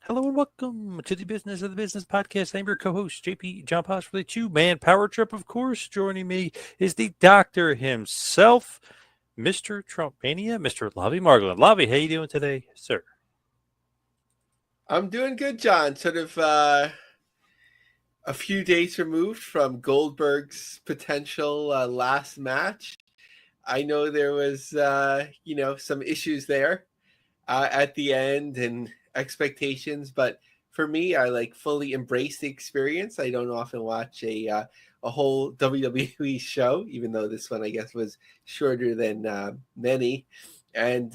Hello and welcome to the Business of the Business podcast. I'm your co-host, JP John Posh, for the two-man power trip. Of course, joining me is the doctor himself, Mr. Trumpmania, Mr. Lavie Margolin. Lavie, how you doing today, sir? I'm doing good, John. Sort of a few days removed from Goldberg's potential last match. I know there was, some issues there at the end and expectations, but for me, I like fully embrace the experience. I don't often watch a whole WWE show, even though this one I guess was shorter than many, and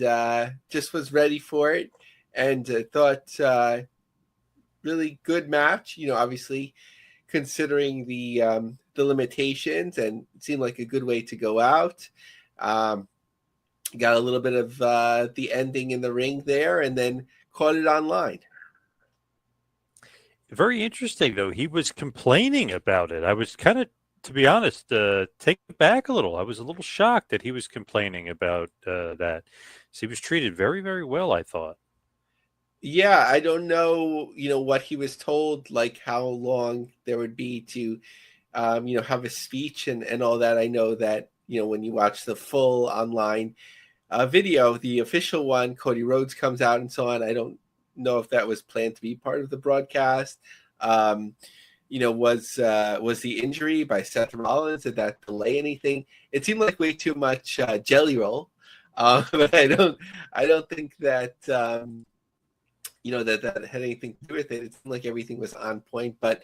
just was ready for it, and thought really good match. Obviously considering the limitations, and it seemed like a good way to go out. Um, got a little bit of the ending in the ring there, and then caught it online. Very interesting, though. He was complaining about it. I was kind of, to be honest, taken back a little. I was a little shocked that he was complaining about that. So he was treated very, very well, I thought. Yeah, I don't know, what he was told, like how long there would be to, have a speech and all that. I know that, when you watch the full online video, the official one, Cody Rhodes comes out and so on. I don't know if that was planned to be part of the broadcast. Um, was the injury by Seth Rollins, did that delay anything? It seemed like way too much jelly roll, but I don't think that that had anything to do with it. It seemed like everything was on point. But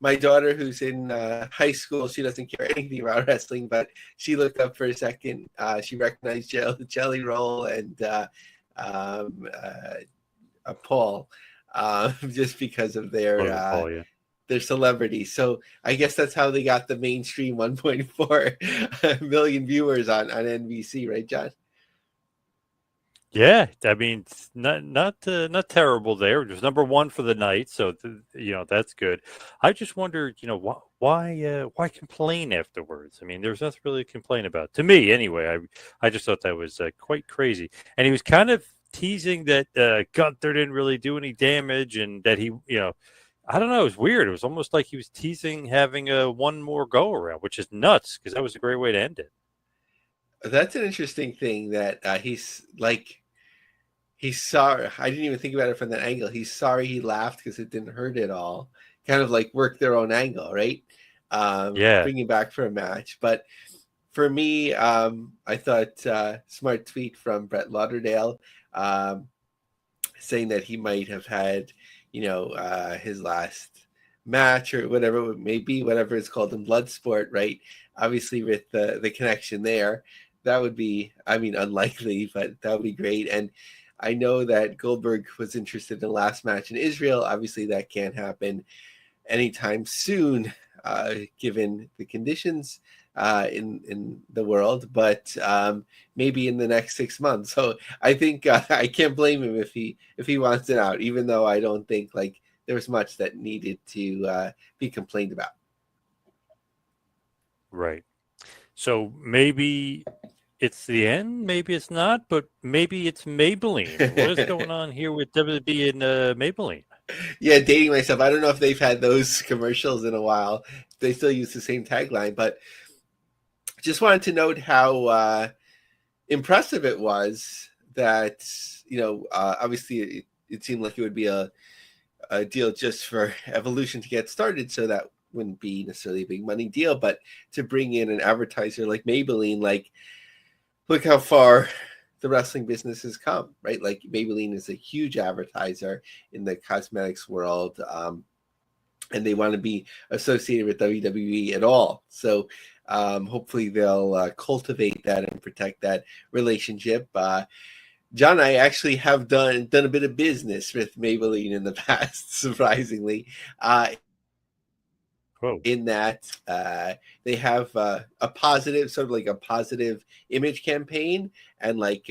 my daughter, who's in high school, she doesn't care anything about wrestling, but she looked up for a second. She recognized Jelly Roll and Paul, just because of Paul, yeah. their celebrity. So I guess that's how they got the mainstream 1.4 million viewers on NBC, right, John? Yeah, I mean, it's not terrible there. It was number one for the night, so that's good. I just wondered, why complain afterwards? I mean, there's nothing really to complain about to me, anyway. I just thought that was quite crazy, and he was kind of teasing that Gunther didn't really do any damage, and that I don't know, it was weird. It was almost like he was teasing having a one more go around, which is nuts because that was a great way to end it. That's an interesting thing that he's sorry. I didn't even think about it from that angle. He's sorry he laughed because it didn't hurt at all. Kind of like work their own angle, right? Yeah, Bringing back for a match. But for me, I thought smart tweet from Brett Lauderdale, saying that he might have had, his last match or whatever it may be, whatever it's called in Bloodsport, right? Obviously, with the connection there, that would be, I mean, unlikely, but that would be great. And I know that Goldberg was interested in the last match in Israel. Obviously, that can't happen anytime soon, given the conditions in the world. But maybe in the next 6 months. So I think I can't blame him if he wants it out, even though I don't think like there was much that needed to be complained about. right. So maybe it's the end, maybe it's not, but maybe it's Maybelline. What is going on here with WWE and Maybelline? Yeah, dating myself. I don't know if they've had those commercials in a while. They still use the same tagline, but just wanted to note how impressive it was that obviously it seemed like it would be a deal just for Evolution to get started, so that wouldn't be necessarily a big money deal, but to bring in an advertiser like Maybelline, like look how far the wrestling business has come, right? Like Maybelline is a huge advertiser in the cosmetics world, and they want to be associated with WWE at all. So hopefully they'll cultivate that and protect that relationship. John, I actually have done a bit of business with Maybelline in the past, surprisingly. Oh, In that they have a positive, sort of like a positive image campaign, and like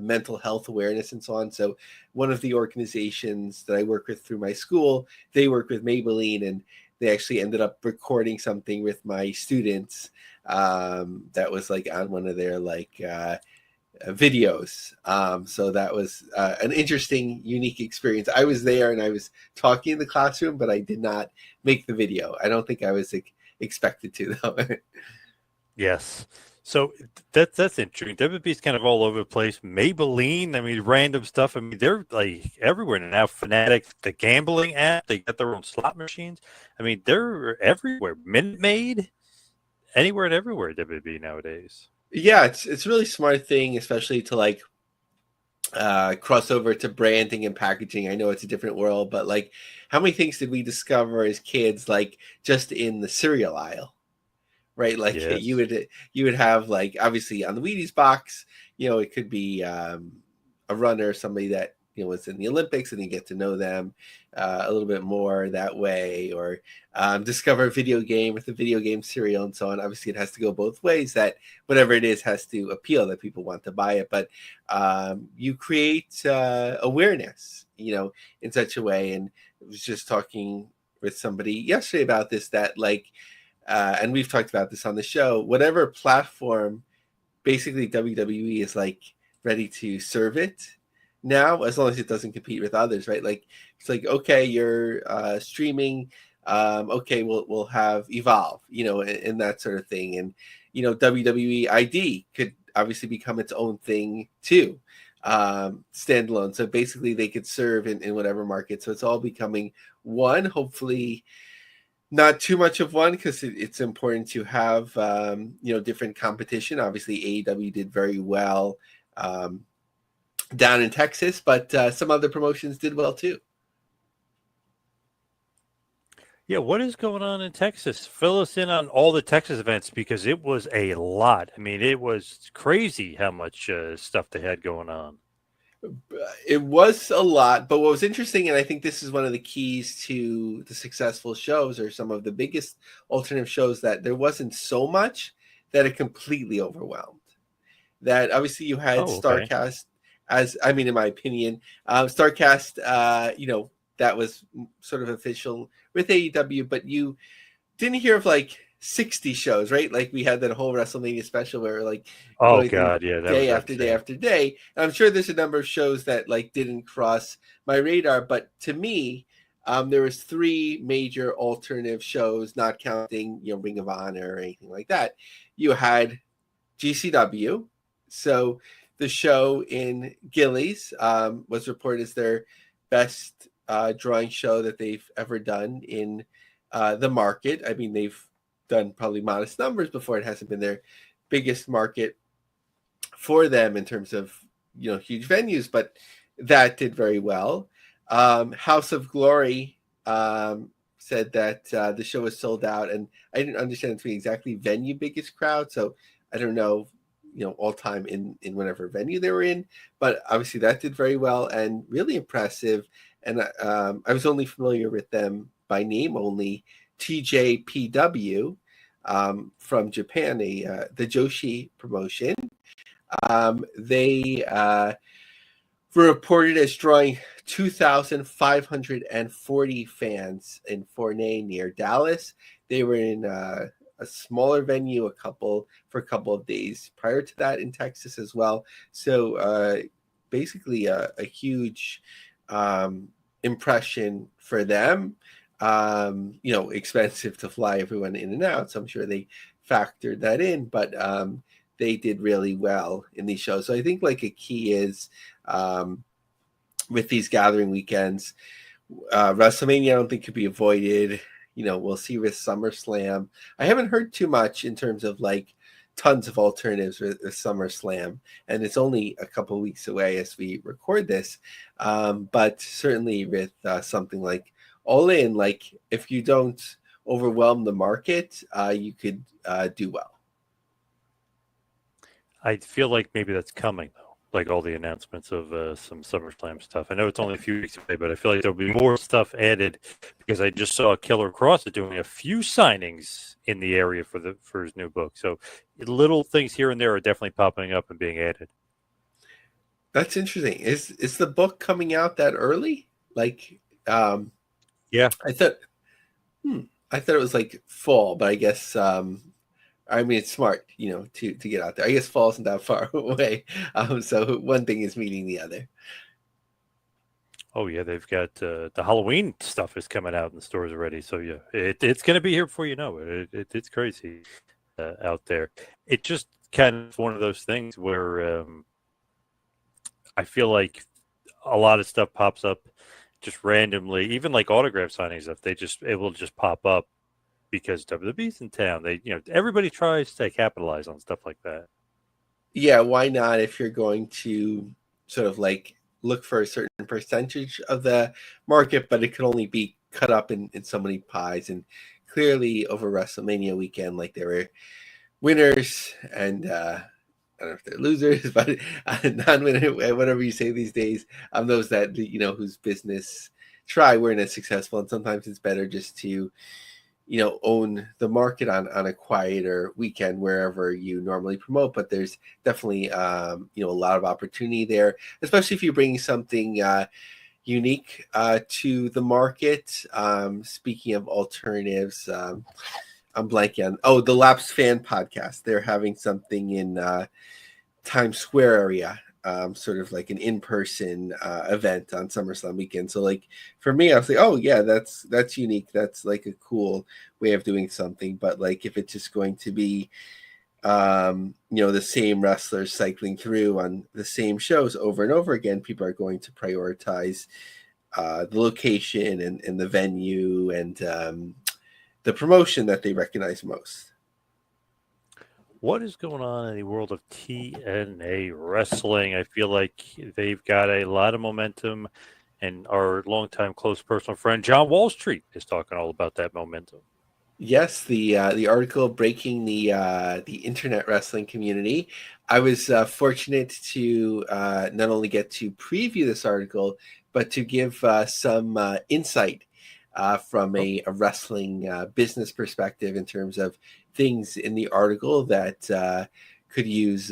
mental health awareness and so on. So one of the organizations that I work with through my school, they work with Maybelline, and they actually ended up recording something with my students that was like on one of their like videos. So that was an interesting, unique experience. I was there and I was talking in the classroom, but I did not make the video. I don't think I was expected to, though. Yes. So that's interesting. WWE's kind of all over the place. Maybelline, I mean, random stuff. I mean, they're like everywhere now. Fanatics, the gambling app, they got their own slot machines. I mean, they're everywhere. Minute Maid, anywhere and everywhere. WWE nowadays. Yeah, it's a really smart thing, especially to like cross over to branding and packaging. I know it's a different world, but like, how many things did we discover as kids, like just in the cereal aisle? Right, like Yes. you would have, like, obviously on the Wheaties box, it could be a runner, somebody that was in the Olympics, and you get to know them a little bit more that way, or discover a video game with a video game cereal and so on. Obviously, it has to go both ways. That whatever it is has to appeal, that people want to buy it, but you create awareness, in such a way. And I was just talking with somebody yesterday about this, that like. And we've talked about this on the show, whatever platform basically WWE is like ready to serve it now, as long as it doesn't compete with others, right? Like, it's like, okay, you're streaming, okay, we'll have Evolve, and that sort of thing. And, WWE ID could obviously become its own thing too, standalone. So basically they could serve in whatever market. So it's all becoming one, hopefully not too much of one, because it's important to have different competition. Obviously AEW did very well down in Texas, but some other promotions did well too. Yeah, what is going on in Texas? Fill us in on all the Texas events, because it was a lot. I mean, it was crazy how much stuff they had going on. It was a lot, but what was interesting, and I think this is one of the keys to the successful shows, or some of the biggest alternative shows, that there wasn't so much that it completely overwhelmed. That obviously you had Oh, okay. StarCast, in my opinion, StarCast, that was sort of official with AEW, but you didn't hear of like 60 shows, right? Like we had that whole WrestleMania special where like Oh going through God, yeah, that was day after day insane. after day. And I'm sure there's a number of shows that like didn't cross my radar, but to me, there was three major alternative shows, not counting Ring of Honor or anything like that. You had GCW, so the show in Gillies was reported as their best drawing show that they've ever done in the market. I mean, they've done probably modest numbers before. It hasn't been their biggest market for them in terms of huge venues, but that did very well. House of Glory said that the show was sold out, and I didn't understand it to be exactly venue biggest crowd, so I don't know, all time in whatever venue they were in, but obviously that did very well and really impressive. And I was only familiar with them by name only. TJPW from Japan, the Joshi promotion. They were reported as drawing 2,540 fans in Forney near Dallas. They were in a smaller venue for a couple of days prior to that in Texas as well. So basically a huge impression for them. Expensive to fly everyone in and out, so I'm sure they factored that in, but they did really well in these shows. So I think like a key is with these gathering weekends, WrestleMania I don't think could be avoided. We'll see with SummerSlam. I haven't heard too much in terms of like tons of alternatives with SummerSlam, and it's only a couple of weeks away as we record this. But certainly with something like All In, like if you don't overwhelm the market, you could do well. I feel like maybe that's coming though, like all the announcements of some SummerSlam stuff. I know it's only a few weeks away, but I feel like there'll be more stuff added, because I just saw Killer Cross is doing a few signings in the area for his new book. So little things here and there are definitely popping up and being added. That's interesting. Is the book coming out that early? Like, Yeah. I thought, I thought it was like fall, but I guess I mean, it's smart, to get out there. I guess fall isn't that far away, so one thing is meeting the other. Oh yeah, they've got the Halloween stuff is coming out in the stores already. So yeah, it's going to be here before you know it. It's crazy out there. It just kind of one of those things where I feel like a lot of stuff pops up just randomly, even like autograph signing stuff. It will just pop up because WWE's in town. Everybody tries to capitalize on stuff like that. Yeah, why not if you're going to sort of like look for a certain percentage of the market, but it could only be cut up in so many pies. And clearly over WrestleMania weekend, like there were winners and I don't know if they're losers, but non-winner, whatever you say these days, those that, whose business try weren't as successful. And sometimes it's better just to, own the market on a quieter weekend wherever you normally promote. But there's definitely, a lot of opportunity there, especially if you're bringing something unique to the market. Speaking of alternatives, I'm blanking on, the Lapsed Fan podcast. They're having something in Times Square area, sort of like an in-person event on SummerSlam weekend. So like for me, I was like, oh yeah, that's unique. That's like a cool way of doing something. But like if it's just going to be the same wrestlers cycling through on the same shows over and over again, people are going to prioritize the location and the venue and the promotion that they recognize most. What is going on in the world of TNA wrestling? I feel like they've got a lot of momentum, and our longtime close personal friend John Wall Street is talking all about that momentum. Yes, the article breaking the internet wrestling community. I was fortunate to not only get to preview this article, but to give some insight from a wrestling business perspective in terms of things in the article that could use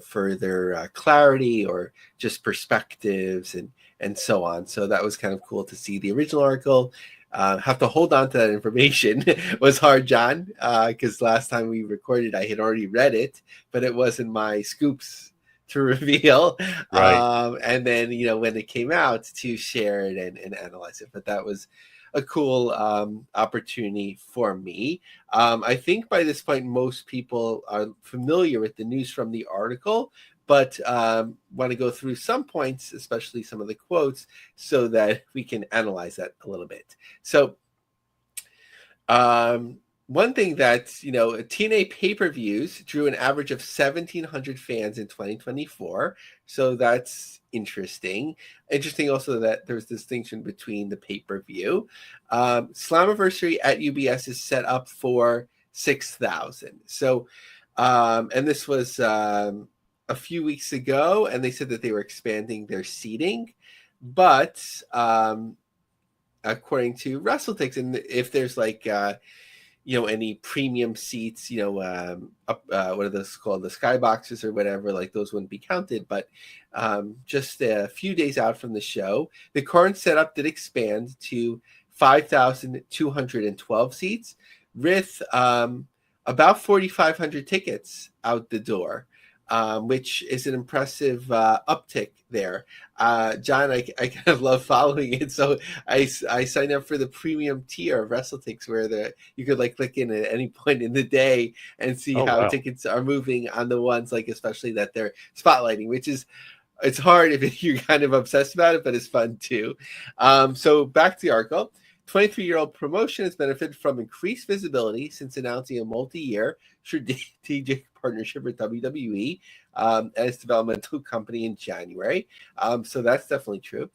further clarity or just perspectives and so on. So that was kind of cool to see the original article. Have to hold on to that information was hard, John, because last time we recorded, I had already read it, but it wasn't my scoops to reveal. Right. And then, when it came out, to share it and analyze it. But that was a cool opportunity for me. I think by this point, most people are familiar with the news from the article, but want to go through some points, especially some of the quotes, so that we can analyze that a little bit. So one thing that, TNA pay-per-views drew an average of 1,700 fans in 2024. So that's interesting. Interesting also that there's distinction between the pay-per-view. Slammiversary at UBS is set up for 6,000. So, and this was a few weeks ago, and they said that they were expanding their seating. But according to WrestleTix, and if there's like any premium seats, what are those called, the skyboxes or whatever, like those wouldn't be counted. But just a few days out from the show, the current setup did expand to 5,212 seats with about 4,500 tickets out the door. Which is an impressive uptick there. John, I kind of love following it. So I signed up for the premium tier of WrestleTix, where you could like click in at any point in the day and see how wow. tickets are moving on the ones, like especially that they're spotlighting, which is, it's hard if you're kind of obsessed about it, but it's fun too. So back to the article. 23-year-old promotion has benefited from increased visibility since announcing a multi-year strategic partnership with WWE as developmental company in January. So that's definitely true.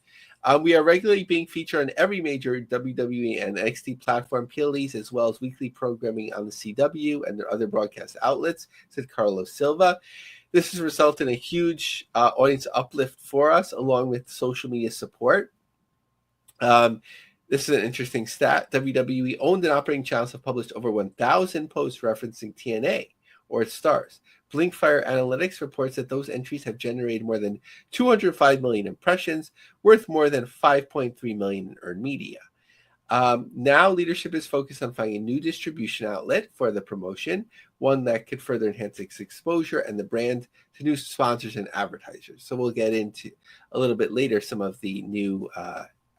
We are regularly being featured on every major WWE and NXT platform, PLEs, as well as weekly programming on the CW and their other broadcast outlets, said Carlos Silva. This has resulted in a huge audience uplift for us, along with social media support. This is an interesting stat. WWE owned and operating channels have published over 1,000 posts referencing TNA or its stars. Blinkfire Analytics reports that those entries have generated more than 205 million impressions, worth more than 5.3 million in earned media. Now leadership is focused on finding a new distribution outlet for the promotion, one that could further enhance its exposure and the brand to new sponsors and advertisers. So we'll get into a little bit later some of the new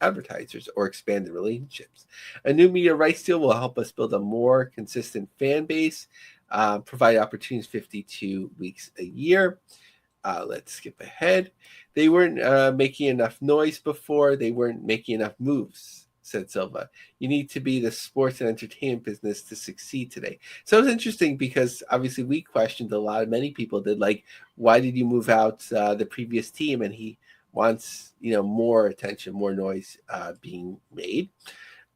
advertisers or expanded relationships. A new media rights deal will help us build a more consistent fan base, provide opportunities 52 weeks a year. Let's skip ahead. They weren't making enough noise before. They weren't making enough moves, said Silva. You need to be the sports and entertainment business to succeed today. So it was interesting because obviously we questioned many people did, like, why did you move out the previous team? And he wants, more attention, more noise being made.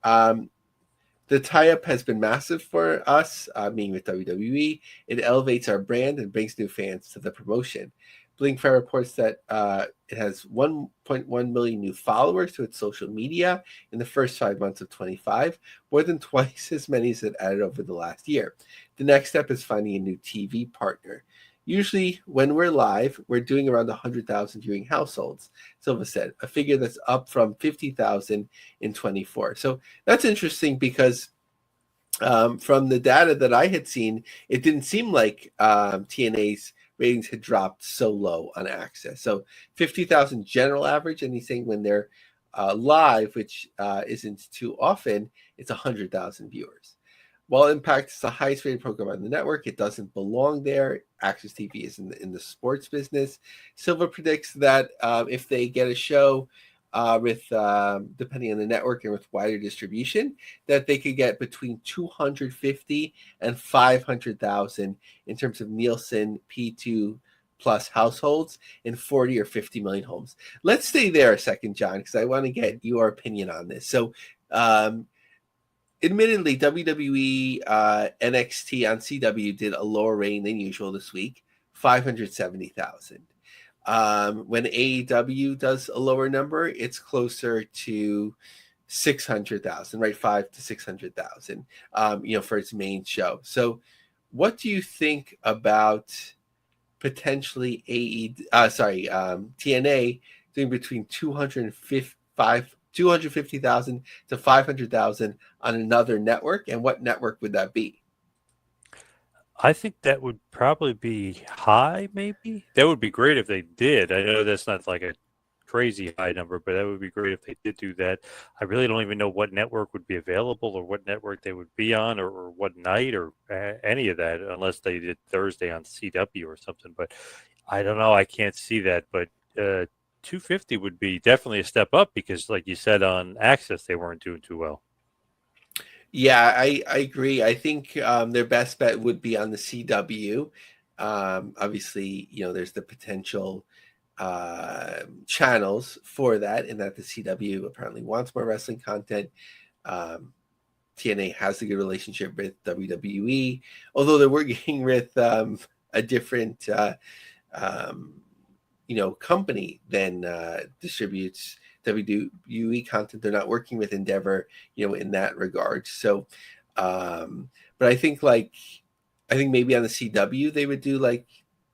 The tie-up has been massive for us, meaning with WWE. It elevates our brand and brings new fans to the promotion. Bling Fair reports that it has 1.1 million new followers to its social media in the first 5 months of 25, more than twice as many as it added over the last year. The next step is finding a new TV partner. Usually when we're live, we're doing around 100,000 viewing households, Silva said, a figure that's up from 50,000 in 24. So that's interesting because from the data that I had seen, it didn't seem like TNA's ratings had dropped so low on Access. So 50,000 general average, and he's saying when they're live, which isn't too often, it's 100,000 viewers. While Impact is the highest rated program on the network, it doesn't belong there. Access TV is in the sports business. Silva predicts that if they get a show with depending on the network and with wider distribution, that they could get between 250 and 500,000 in terms of Nielsen P2 plus households in 40 or 50 million homes. Let's stay there a second, John, because I want to get your opinion on this. So, admittedly, WWE NXT on CW did a lower rating than usual this week, 570,000. When AEW does a lower number, it's closer to 600,000, right? 5 to 600,000, for its main show. So what do you think about potentially TNA doing between 250,000 to 500,000 on another network? And what network would that be? I think that would probably be high, maybe. That would be great if they did. I know that's not like a crazy high number, but that would be great if they did do that. I really don't even know what network would be available or what network they would be on or what night or any of that, unless they did Thursday on CW or something. But I don't know. I can't see that. But 250 would be definitely a step up because, like you said, on Access, they weren't doing too well. Yeah, I agree. I think their best bet would be on the CW. Obviously, there's the potential channels for that, and that the CW apparently wants more wrestling content. TNA has a good relationship with WWE, although they're working with a different company than distributes WWE content. They're not working with Endeavor, in that regard. So, but I think maybe on the CW they would do like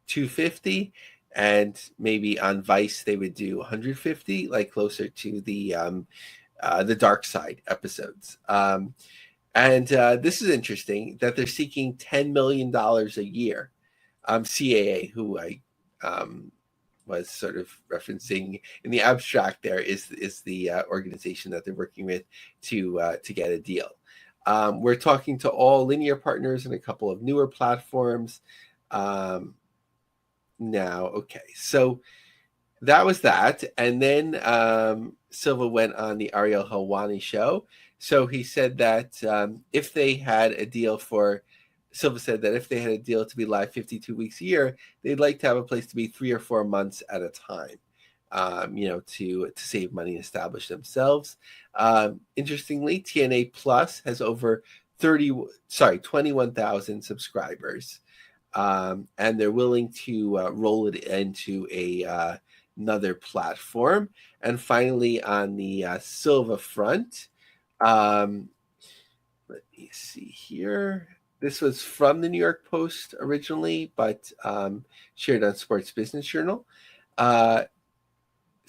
250, and maybe on Vice they would do 150, like closer to the Dark Side episodes. And this is interesting that they're seeking $10 million a year. CAA, who I was sort of referencing in the abstract, there is the organization that they're working with to get a deal. We're talking to all linear partners and a couple of newer platforms now. Okay, so that was that, and then Silva went on the Ariel Helwani show. So he said that if they had a deal Silva said that if they had a deal to be live 52 weeks a year, they'd like to have a place to be 3 or 4 months at a time, to save money and establish themselves. Interestingly, TNA Plus has over 21,000 subscribers, and they're willing to roll it into another platform. And finally, on the Silva front, let me see here. This was from the New York Post originally, but shared on Sports Business Journal.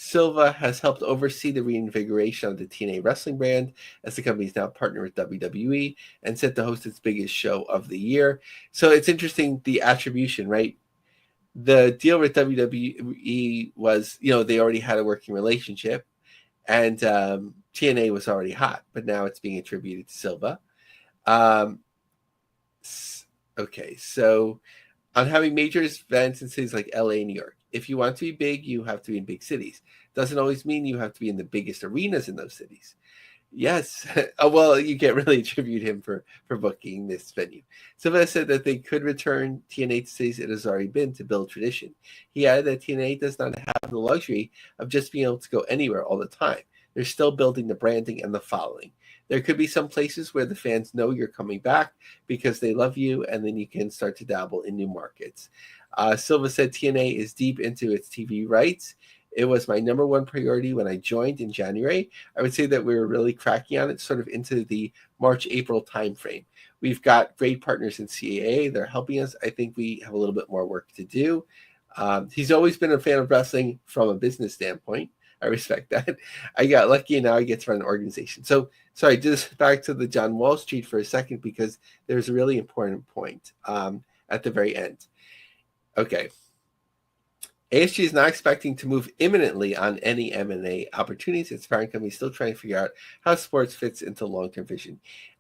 Silva has helped oversee the reinvigoration of the TNA wrestling brand, as the company is now partnered with WWE and set to host its biggest show of the year. So it's interesting, the attribution, right? The deal with WWE was, they already had a working relationship, and TNA was already hot, but now it's being attributed to Silva. Okay, so on having major events in cities like LA and New York. If you want to be big, you have to be in big cities. Doesn't always mean you have to be in the biggest arenas in those cities. Yes. Well, you can't really attribute him for booking this venue. Silva said that they could return TNA to cities it has already been to build tradition. He added that TNA does not have the luxury of just being able to go anywhere all the time. They're still building the branding and the following. There could be some places where the fans know you're coming back because they love you, and then you can start to dabble in new markets. Silva said TNA is deep into its TV rights. It was my number one priority when I joined in January. I would say that we were really cracking on it sort of into the March-April timeframe. We've got great partners in CAA. They're helping us. I think we have a little bit more work to do. He's always been a fan of wrestling from a business standpoint. I respect that. I got lucky, and now I get to run an organization. So, sorry, just back to the John Wall Street for a second, because there's a really important point at the very end. Okay. ASG is not expecting to move imminently on any M&A opportunities. Its parent company is still trying to figure out how sports fits into long-term vision.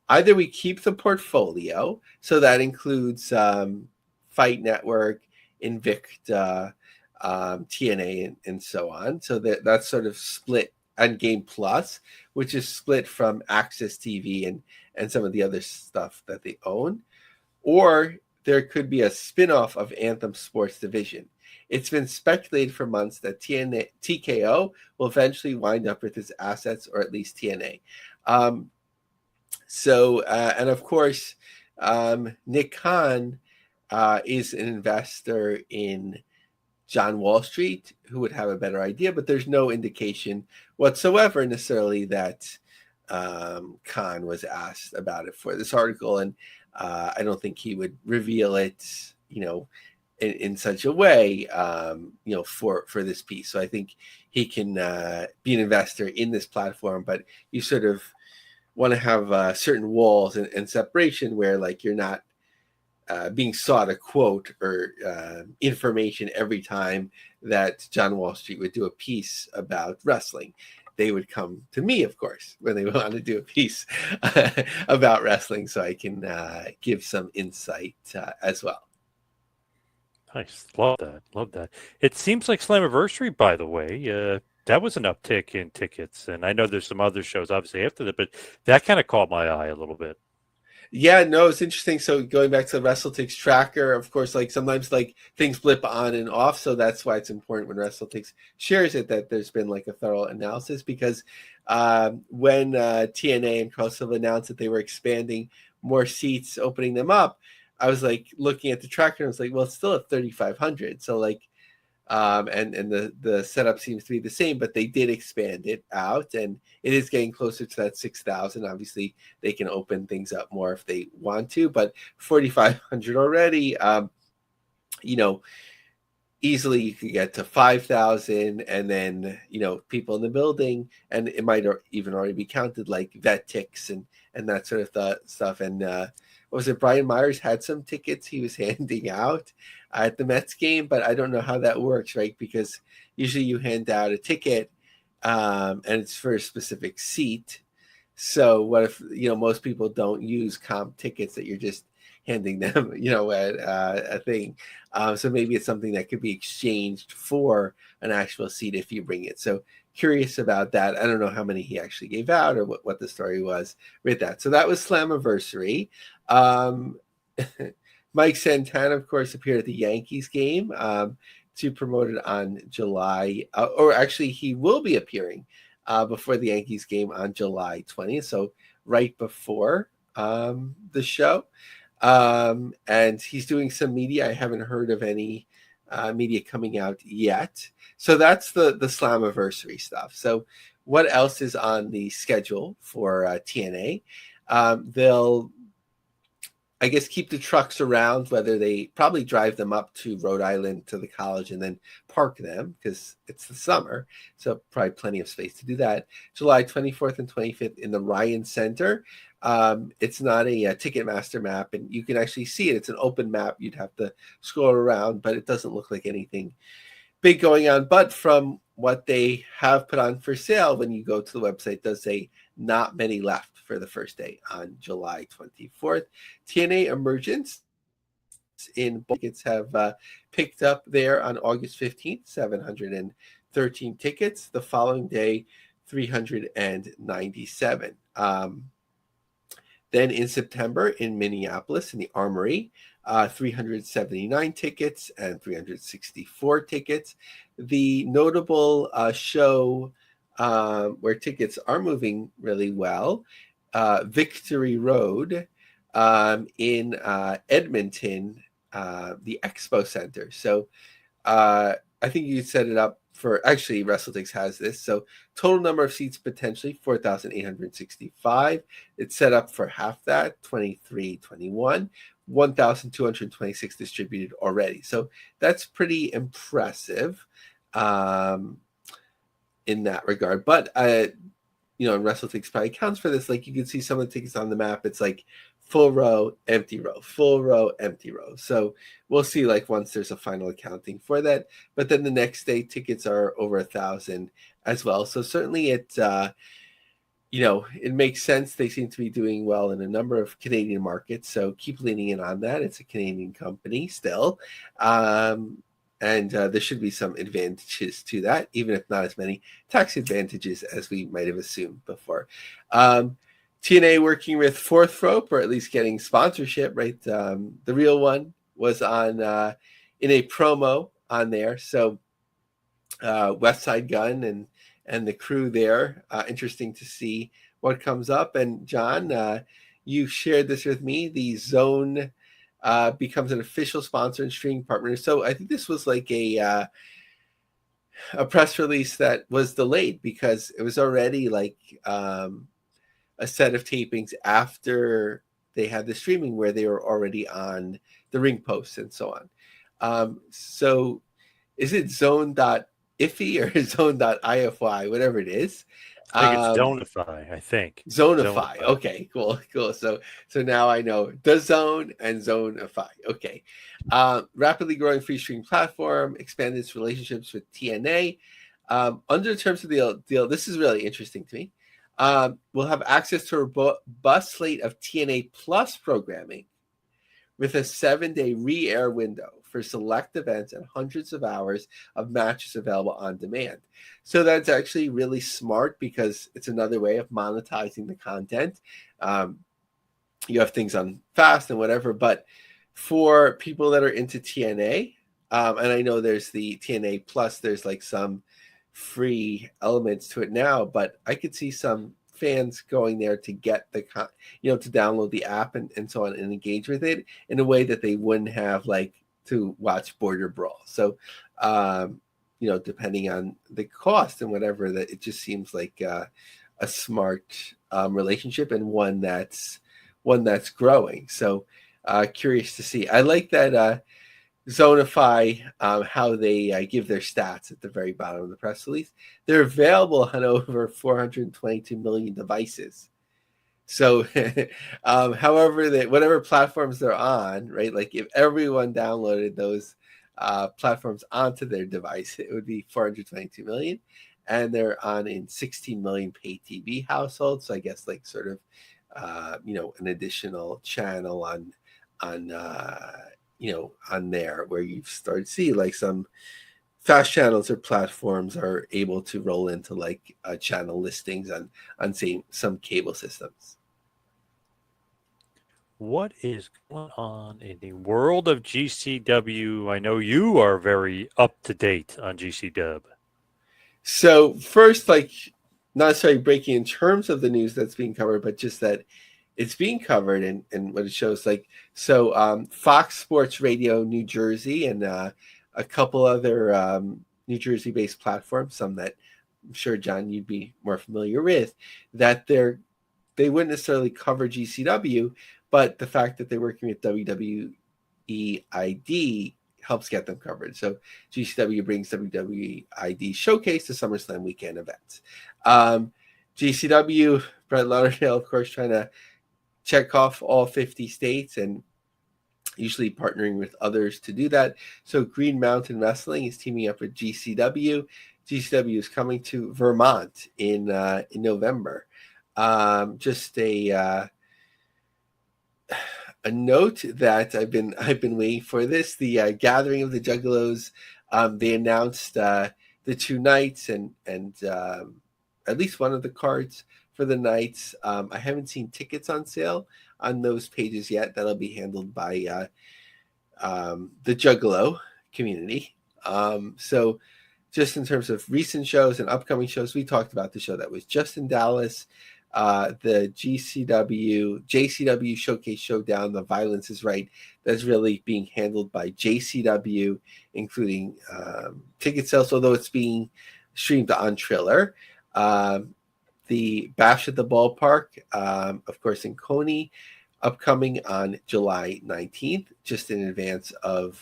Either we keep the portfolio, so that includes Fight Network, Invicta, TNA, and so on. So that's sort of split, and Game Plus, which is split from Access TV and some of the other stuff that they own. Or there could be a spinoff of Anthem Sports Division. It's been speculated for months that TKO will eventually wind up with its assets, or at least TNA. And of course, Nick Khan is an investor in John Wall Street, who would have a better idea, but there's no indication whatsoever necessarily that Khan was asked about it for this article, and I don't think he would reveal it, in such a way, for this piece. So I think he can be an investor in this platform, but you sort of want to have certain walls and separation where, like, you're not being sought a quote or information every time that John Wall Street would do a piece about wrestling. They would come to me, of course, when they want to do a piece about wrestling, so I can give some insight as well. Nice. Love that. Love that. It seems like Slammiversary, by the way, that was an uptick in tickets. And I know there's some other shows, obviously, after that, but that kind of caught my eye a little bit. Yeah, no, it's interesting. So going back to the WrestleTix tracker, of course, like sometimes like things blip on and off. So that's why it's important when WrestleTix shares it that there's been like a thorough analysis, because when TNA and Crossover announced that they were expanding more seats, opening them up, I was like looking at the tracker and I was like, well, it's still at 3,500. So like, and the setup seems to be the same, but they did expand it out, and it is getting closer to that 6,000. Obviously, they can open things up more if they want to, but 4,500 already, easily you could get to 5,000, and then, people in the building, and it might even already be counted like vet ticks and that sort of stuff. And what was it? Brian Myers had some tickets he was handing out at the Mets game, but I don't know how that works, right? Because usually you hand out a ticket and it's for a specific seat. So what if, most people don't use comp tickets that you're just handing them, at a thing. So maybe it's something that could be exchanged for an actual seat if you bring it. So curious about that. I don't know how many he actually gave out or what the story was with that. So that was Slammiversary. Mike Santana, of course, appeared at the Yankees game to promote it on July, or actually he will be appearing before the Yankees game on July 20th. So right before the show. And he's doing some media. I haven't heard of any media coming out yet. So that's the Slammiversary stuff. So what else is on the schedule for TNA? They'll I guess, keep the trucks around, whether they probably drive them up to Rhode Island to the college and then park them because it's the summer. So probably plenty of space to do that. July 24th and 25th in the Ryan Center. It's not a Ticketmaster map, and you can actually see it. It's an open map. You'd have to scroll around, but it doesn't look like anything big going on. But from what they have put on for sale, when you go to the website, it does say not many left for the first day on July 24th. TNA Emergence in tickets have picked up there on August 15th, 713 tickets. The following day, 397. Then in September in Minneapolis in the Armory, 379 tickets and 364 tickets. The notable show where tickets are moving really well, Victory Road in Edmonton, the Expo Center. So I think you set it up for, actually WrestleTix has this. So total number of seats potentially 4,865. It's set up for half that, 2321. 1,226 distributed already. So that's pretty impressive in that regard. But you know, and WrestleTix probably counts for this. Like you can see some of the tickets on the map. It's like full row, empty row, full row, empty row. So we'll see like once there's a final accounting for that. But then the next day tickets are over 1,000 as well. So certainly it, you know, it makes sense. They seem to be doing well in a number of Canadian markets. So keep leaning in on that. It's a Canadian company still. And there should be some advantages to that, even if not as many tax advantages as we might have assumed before. TNA working with Fourth Rope, or at least getting sponsorship, right? The real one was on in a promo on there. So West Side Gun and the crew there. Interesting to see what comes up. And John, you shared this with me. The Zone becomes an official sponsor and streaming partner. So I think this was like a press release that was delayed because it was already like a set of tapings after they had the streaming where they were already on the ring posts and so on. So is it zone.ify or zone.ify, whatever it is? I think it's Zonify, I think. Zonify. Okay, cool. So now I know the Zone and Zonify. Okay. Rapidly growing free streaming platform, expanded its relationships with TNA. Under the terms of the deal, this is really interesting to me. We'll have access to a robust slate of TNA Plus programming with a 7-day re-air window for select events and hundreds of hours of matches available on demand. So that's actually really smart because it's another way of monetizing the content. You have things on fast and whatever, but for people that are into TNA, and I know there's the TNA Plus, there's like some free elements to it now, but I could see some fans going there to get the to download the app and so on and engage with it in a way that they wouldn't have like to watch Border Brawl. So depending on the cost and whatever, that it just seems like a smart relationship and one that's growing. So curious to see. I like that Zonify, how they give their stats at the very bottom of the press release. They're available on over 422 million devices. So, however, whatever platforms they're on, right? Like if everyone downloaded those platforms onto their device, it would be 422 million. And they're on in 16 million pay TV households. So I guess like sort of, an additional channel on there where you start to see like some fast channels or platforms are able to roll into like channel listings on some cable systems. What is going on in the world of GCW? I know you are very up to date on GCW. So first, like not necessarily breaking in terms of the news that's being covered, but just that it's being covered and what it shows like, so Fox Sports Radio New Jersey and a couple other New Jersey based platforms, some that I'm sure John you'd be more familiar with, that they they wouldn't necessarily cover GCW, but the fact that they're working with WWE ID helps get them covered. So GCW brings WWE ID Showcase to SummerSlam weekend events. GCW, Brett Lauderdale, of course, trying to check off all 50 states and usually partnering with others to do that. So Green Mountain Wrestling is teaming up with GCW. GCW is coming to Vermont in November. Just a note that I've been waiting for this. The Gathering of the Juggalos. They announced the 2 nights and at least one of the cards for the nights. I haven't seen tickets on sale on those pages yet. That'll be handled by the Juggalo community. So just in terms of recent shows and upcoming shows, we talked about the show that was just in Dallas, the JCW Showcase Showdown, The Violence is Right. That's really being handled by JCW, including ticket sales, although it's being streamed on Triller. The Bash at the Ballpark, of course, in Coney, upcoming on July 19th, just in advance of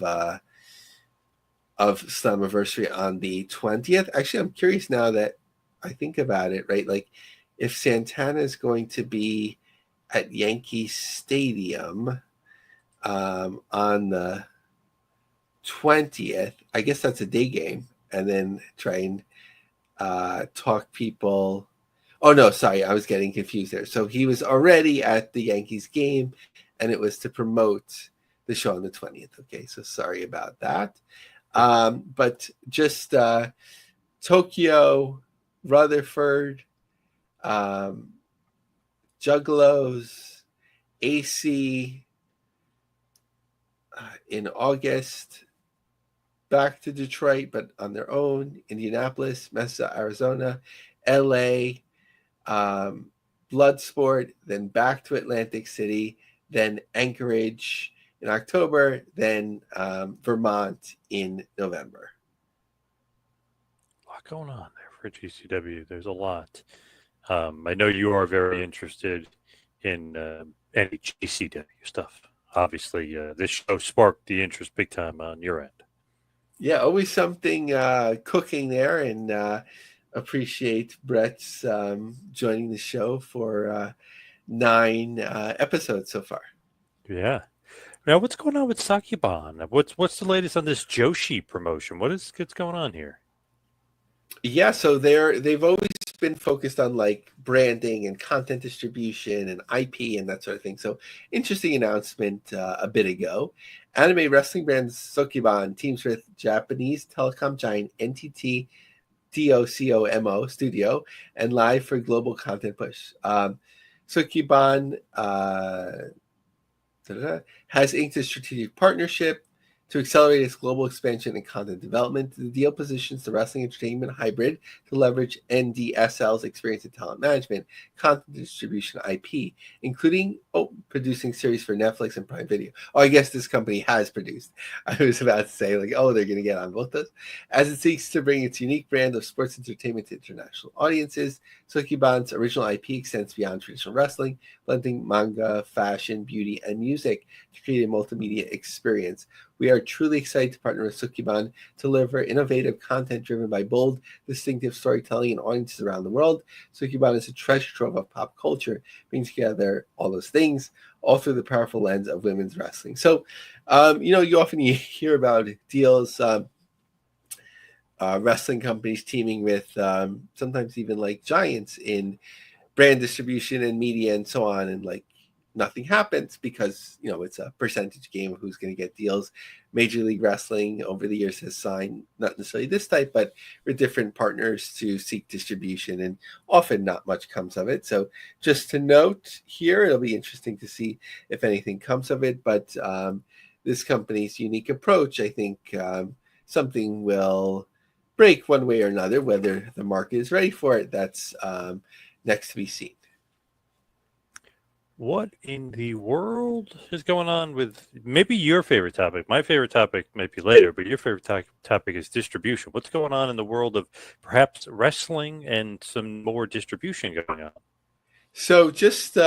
Slammiversary on the 20th. Actually, I'm curious now that I think about it, right? Like, if Santana is going to be at Yankee Stadium on the 20th, I guess that's a day game, and then try and talk people. Oh, no, sorry, I was getting confused there. So he was already at the Yankees game, and it was to promote the show on the 20th. Okay, so sorry about that. But just Tokyo, Rutherford, Juggalos, AC in August, back to Detroit, but on their own, Indianapolis, Mesa, Arizona, LA, Bloodsport, then back to Atlantic City, then Anchorage in October, then Vermont in November. A lot going on there for GCW. There's a lot. I know you are very interested in any GCW stuff. Obviously, this show sparked the interest big time on your end. Yeah, always something cooking there, and appreciate Brett's joining the show for 9 episodes so far. Yeah. Now, what's going on with Sukeban? What's the latest on this Joshi promotion? What's going on here? Yeah, so they've always been focused on like branding and content distribution and IP and that sort of thing. So interesting announcement a bit ago. Anime wrestling brand Sukeban teams with Japanese telecom giant NTT DOCOMO Studio and Live for global content push. Sukeban has inked a strategic partnership to accelerate its global expansion and content development. The deal positions the wrestling entertainment hybrid to leverage NDSL's experience in talent management, content distribution, IP, including producing series for Netflix and Prime Video. Oh, I guess this company has produced. I was about to say, like, they're going to get on both those. As it seeks to bring its unique brand of sports entertainment to international audiences, Sukeban's original IP extends beyond traditional wrestling, blending manga, fashion, beauty, and music to create a multimedia experience. We are truly excited to partner with Sukeban to deliver innovative content driven by bold, distinctive storytelling and audiences around the world. Sukeban is a treasure trove of pop culture, bringing together all those things, all through the powerful lens of women's wrestling. So, you often hear about deals, wrestling companies teaming with sometimes even like giants in brand distribution and media and so on, and like nothing happens because it's a percentage game of who's going to get deals. Major League Wrestling over the years has signed not necessarily this type, but with different partners to seek distribution, and often not much comes of it. So just to note here, it'll be interesting to see if anything comes of it. But this company's unique approach, I think something will break one way or another. Whether the market is ready for it, that's next to be seen. What in the world is going on with maybe your favorite topic? My favorite topic might be later, but your favorite topic is distribution. What's going on in the world of perhaps wrestling and some more distribution going on? So just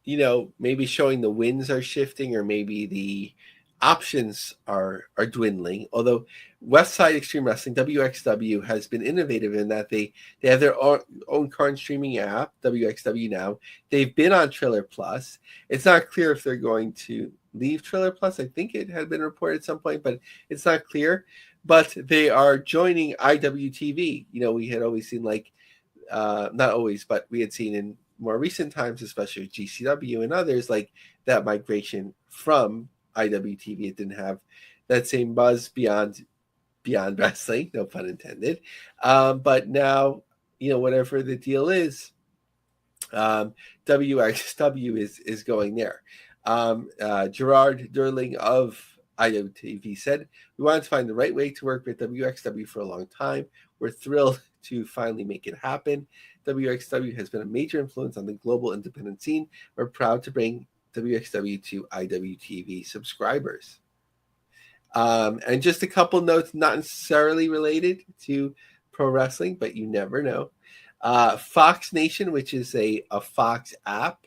maybe showing the winds are shifting, or maybe the options are dwindling. Although Westside Extreme Wrestling (WXW) has been innovative in that they have their own current streaming app, WXW Now. They've been on Triller Plus. It's not clear if they're going to leave Triller Plus. I think it had been reported at some point, but it's not clear. But they are joining IWTV. We had always seen not always, but we had seen in more recent times, especially with GCW and others, like that migration from IWTV. It didn't have that same buzz beyond wrestling, no pun intended. But now, whatever the deal is, WXW is going there. Gerard Durling of IWTV said, "We wanted to find the right way to work with WXW for a long time. We're thrilled to finally make it happen. WXW has been a major influence on the global independent scene. We're proud to bring WXW to IWTV subscribers." And just a couple notes, not necessarily related to pro wrestling, but you never know. Fox Nation, which is a Fox app,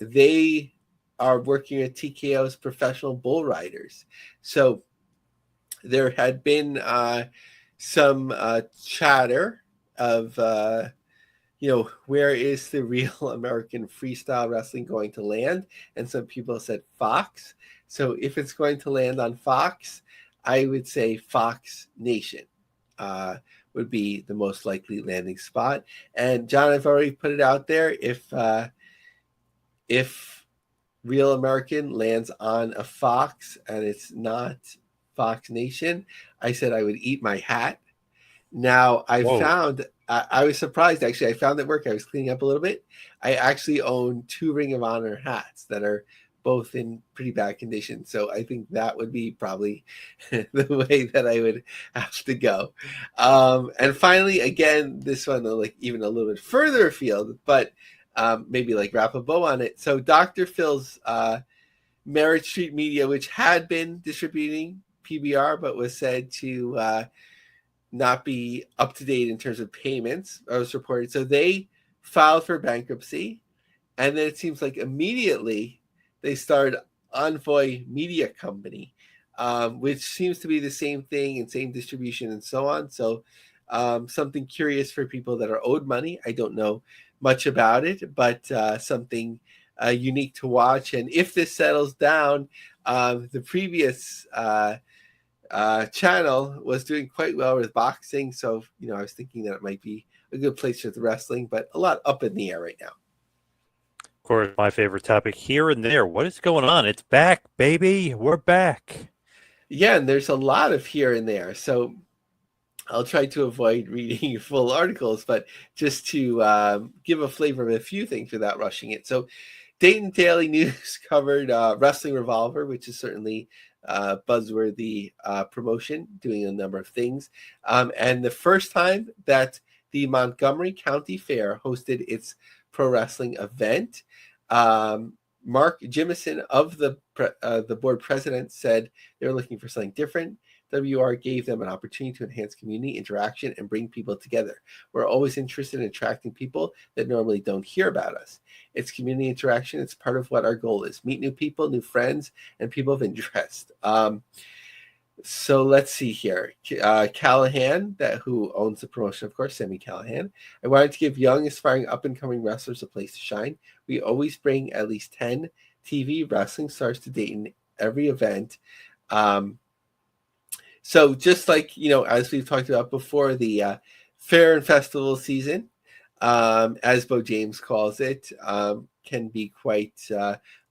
they are working at TKO's Professional Bull Riders. So there had been some chatter of, where is the real American freestyle wrestling going to land? And some people said Fox. So if it's going to land on Fox, I would say Fox Nation would be the most likely landing spot. And John, I've already put it out there. If Real American lands on a Fox and it's not Fox Nation, I said I would eat my hat. Now, I was surprised, actually. I found at work, I was cleaning up a little bit. I actually own 2 Ring of Honor hats that are both in pretty bad condition. So I think that would be probably the way that I would have to go. And finally, again, this one, like even a little bit further afield, but maybe like wrap a bow on it. So Dr. Phil's Merit Street Media, which had been distributing PBR, but was said to not be up to date in terms of payments, I was reported. So they filed for bankruptcy. And then it seems like immediately they started Envoy Media Company, which seems to be the same thing and same distribution and so on. So something curious for people that are owed money. I don't know much about it, but something unique to watch. And if this settles down, the previous channel was doing quite well with boxing. So, I was thinking that it might be a good place for the wrestling, but a lot up in the air right now. Of course, my favorite topic, here and there. What is going on? It's back, baby. We're back. Yeah, and there's a lot of here and there. So I'll try to avoid reading full articles, but just to give a flavor of a few things without rushing it. So Dayton Daily News covered Wrestling Revolver, which is certainly buzzworthy promotion, doing a number of things. And the first time that the Montgomery County Fair hosted its pro wrestling event, Mark Jimison of the board president said they were looking for something different. WR gave them an opportunity to enhance community interaction and bring people together. We're always interested in attracting people that normally don't hear about us. It's community interaction. It's part of what our goal is. Meet new people, new friends, and people of interest. So let's see here. Callahan, who owns the promotion, of course, Sammy Callahan. I wanted to give young, aspiring, up-and-coming wrestlers a place to shine. We always bring at least 10 TV wrestling stars to Dayton every event. So just like, as we've talked about before, the fair and festival season, as Bo James calls it, can be quite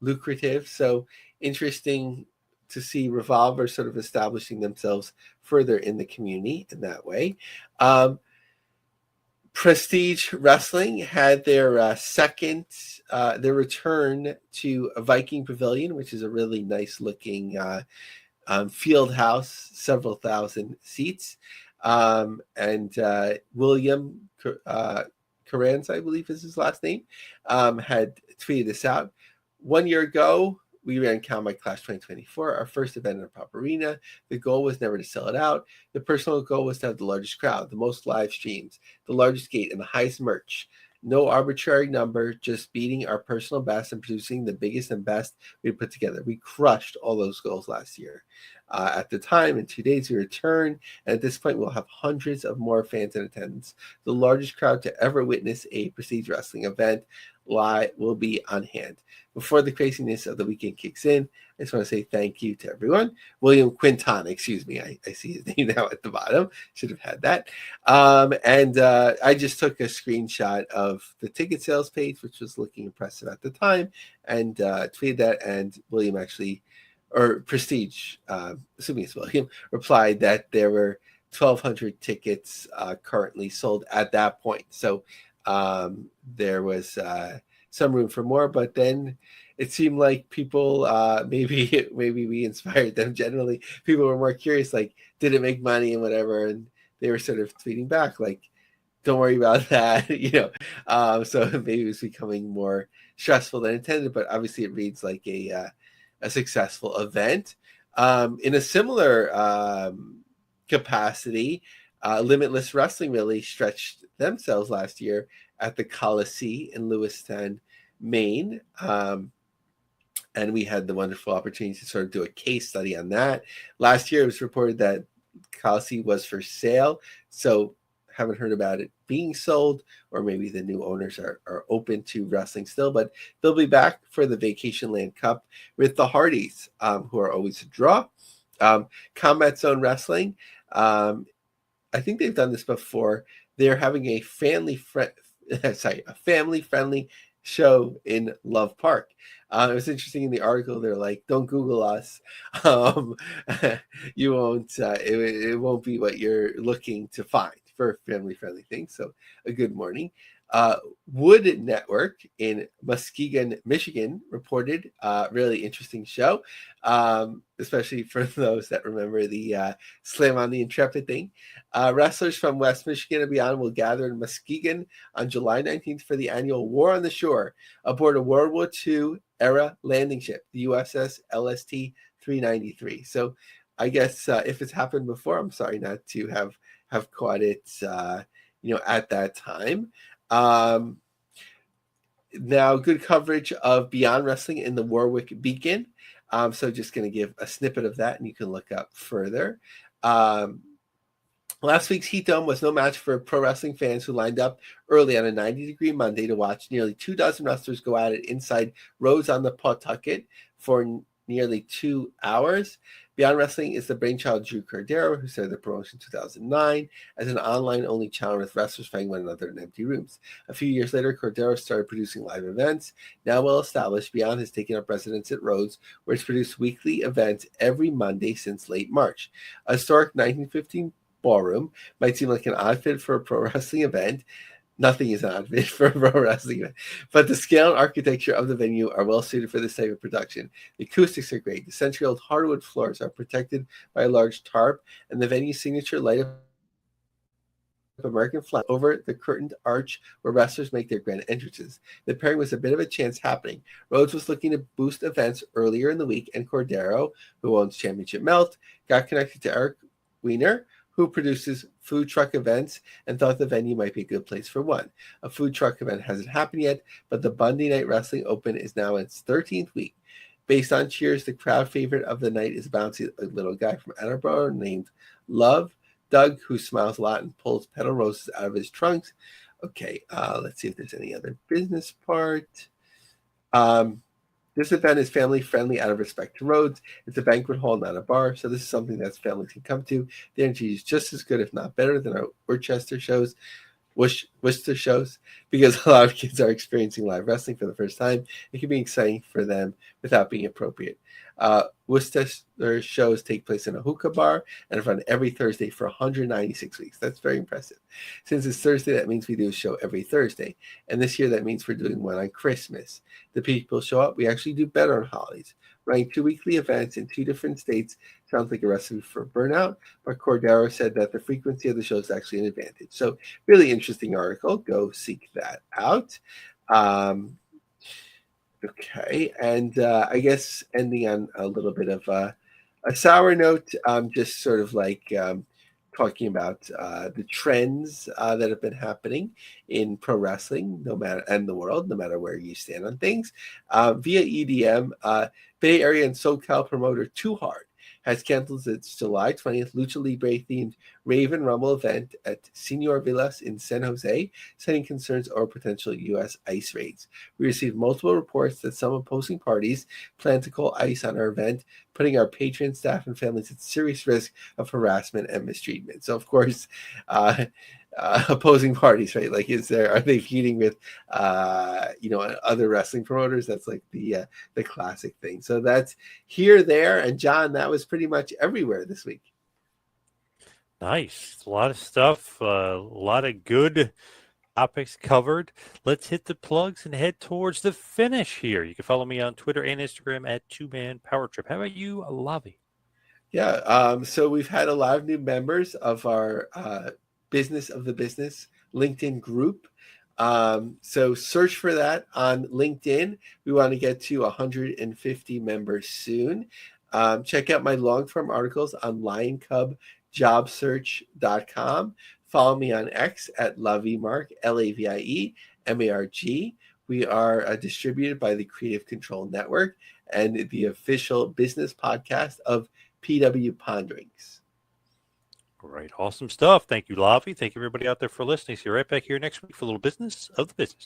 lucrative. So interesting to see Revolver sort of establishing themselves further in the community in that way. Prestige Wrestling had their second, their return to a Viking Pavilion, which is a really nice looking field house, several thousand seats. And William Carranza, I believe is his last name, had tweeted this out. 1 year ago, we ran Calmite Clash 2024, our first event in a pop arena. The goal was never to sell it out. The personal goal was to have the largest crowd, the most live streams, the largest gate, and the highest merch. No arbitrary number, just beating our personal best and producing the biggest and best we put together. We crushed all those goals last year. At the time, in 2 days, we return, and at this point, we'll have hundreds of more fans in attendance. The largest crowd to ever witness a prestige wrestling event will be on hand. Before the craziness of the weekend kicks in, I just want to say thank you to everyone. William Quinton, excuse me. I see his name now at the bottom. Should have had that. And I just took a screenshot of the ticket sales page, which was looking impressive at the time, and tweeted that. And William actually, or Prestige, assuming it's William, replied that there were 1,200 tickets currently sold at that point. So there was some room for more, but then it seemed like people maybe we inspired them. Generally, people were more curious, like, did it make money and whatever, and they were sort of tweeting back like, don't worry about that, so maybe it was becoming more stressful than intended, but obviously it reads like a successful event. In a similar capacity, Limitless Wrestling really stretched themselves last year at the Coliseum in Lewiston, Maine. And we had the wonderful opportunity to sort of do a case study on that. Last year, it was reported that Coliseum was for sale. So haven't heard about it being sold, or maybe the new owners are open to wrestling still, but they'll be back for the Vacation Land Cup with the Hardys, who are always a draw. Combat Zone Wrestling, I think they've done this before. They're having a family-friendly show in Love Park. It was interesting in the article. They're like, "Don't Google us. You won't. It won't be what you're looking to find for family-friendly things." So, a good morning. Wood Network in Muskegon, Michigan, reported really interesting show, especially for those that remember the Slam on the Intrepid thing. Wrestlers from West Michigan and beyond will gather in Muskegon on July 19th for the annual War on the Shore aboard a World War II era landing ship, the USS LST 393. So I guess if it's happened before, I'm sorry not to have caught it at that time. Now, good coverage of Beyond Wrestling in the Warwick Beacon. So just going to give a snippet of that, and you can look up further. Last week's Heat Dome was no match for pro wrestling fans who lined up early on a 90-degree Monday to watch nearly 24 wrestlers go at it inside Rhodes on the Pawtucket for nearly 2 hours. Beyond Wrestling is the brainchild of Drew Cordero, who started the promotion in 2009 as an online-only channel with wrestlers fighting one another in empty rooms. A few years later, Cordero started producing live events. Now well established, Beyond has taken up residence at Rhodes, where it's produced weekly events every Monday since late March. A historic 1915 ballroom might seem like an odd fit for a pro wrestling event. Nothing is an odd fit for a pro wrestling event, but the scale and architecture of the venue are well suited for this type of production. The acoustics are great. The century-old hardwood floors are protected by a large tarp, and the venue's signature light up American flag over the curtained arch where wrestlers make their grand entrances. The pairing was a bit of a chance happening. Rhodes was looking to boost events earlier in the week, and Cordero, who owns Championship Melt, got connected to Eric Weiner, who produces food truck events, and thought the venue might be a good place for one. A food truck event hasn't happened yet, but the Monday Night Wrestling Open is now in its 13th week. Based on cheers, the crowd favorite of the night is a bouncy little guy from Attleboro named Love Doug, who smiles a lot and pulls petal roses out of his trunks. Okay, let's see if there's any other business part. This event is family-friendly out of respect to Rhodes. It's a banquet hall, not a bar, so this is something that families can come to. The energy is just as good, if not better, than our Worcester shows, Worcester shows, because a lot of kids are experiencing live wrestling for the first time. It can be exciting for them without being appropriate. Worcester shows take place in a hookah bar and run every Thursday for 196 weeks. That's very impressive. Since it's Thursday, that means we do a show every Thursday. And this year, that means we're doing one on Christmas. The people show up. We actually do better on holidays. Running 2 weekly events in 2 different states sounds like a recipe for burnout, but Cordero said that the frequency of the show is actually an advantage. So really interesting article. Go seek that out. Okay, and I guess ending on a little bit of a sour note, just sort of like talking about the trends that have been happening in pro wrestling, no matter and the world, no matter where you stand on things. Via EDM, Bay Area and SoCal promoter Too Hard has canceled its July 20th Lucha Libre themed Raven Rumble event at Senor Villas in San Jose, citing concerns over potential U.S. ICE raids. We received multiple reports that some opposing parties plan to call ICE on our event, putting our patrons, staff, and families at serious risk of harassment and mistreatment. So, of course, opposing parties, right? Like, are they feuding with, other wrestling promoters? That's like the classic thing. So that's here, there, and John. That was pretty much everywhere this week. Nice. A lot of stuff. A lot of good topics covered. Let's hit the plugs and head towards the finish here. You can follow me on Twitter and Instagram at 2Man Power Trip. How about you, Lavie? Yeah. So we've had a lot of new members of our Business of the Business LinkedIn group. So search for that on LinkedIn. We want to get to 150 members soon. Check out my long-form articles on lioncubjobsearch.com. Follow me on X at LavieMark, LavieMarg. We are distributed by the Creative Control Network and the official business podcast of PW Ponderings. All right. Awesome stuff. Thank you, Lavie. Thank you, everybody out there for listening. See you right back here next week for a little Business of the Business.